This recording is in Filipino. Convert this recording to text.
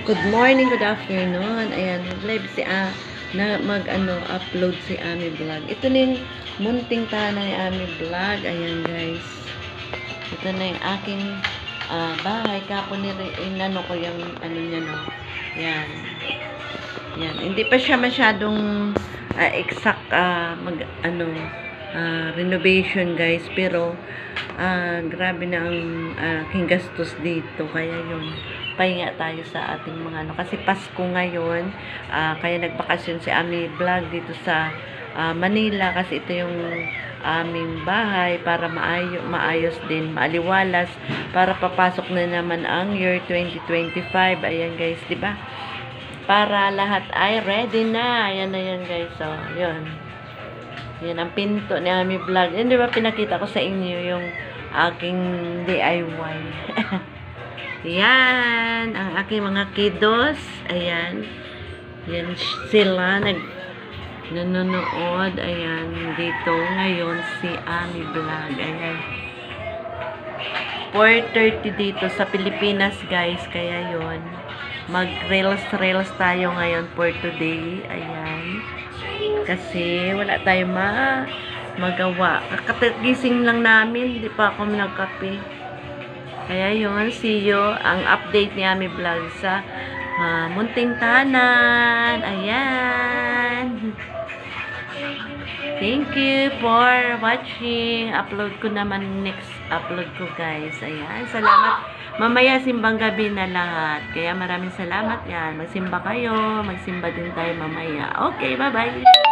Good morning, good afternoon. Ayan, live si upload si Ami Vlog. Ito na yung munting tahanan ni Ami Vlog. Ayan, guys. Ito na yung aking bahay. Kapon inano ko yung niya, no. Ayan. Ayan. Hindi pa siya masyadong exact renovation, guys. Pero grabe na ang aking gastos dito. Kaya yun, pahinga tayo sa ating mga kasi Pasko ngayon, kaya nagbakasyon si Ami Vlog dito sa Manila kasi ito yung aming bahay para maayos din, maaliwalas para papasok na naman ang year 2025. Ayan, guys, di ba? Para lahat ay ready na. Ayan na yan, guys. So, yun. Yan ang pinto ni Ami Vlog. Yan, di ba pinakita ko sa inyo yung aking DIY. Yan, ang aking mga kiddos. Ayan. Yan sila nanonood. Ayan, dito ngayon si Ami Vlog. Ayan. 4:30 dito sa Pilipinas, guys. Kaya yon, mag-reels tayo ngayon for today. Ayan. Kasi wala tayong magawa. Kakagising lang namin, di pa ako nagkape. Kaya yun, see you. Ang update ni Ami Vlog sa munting tahanan. Ayan. Thank you for watching. Upload ko naman next upload ko, guys. Ayan. Salamat. Mamaya simbang gabi na lahat. Kaya maraming salamat yan. Magsimba kayo. Magsimba din tayo mamaya. Okay, bye-bye.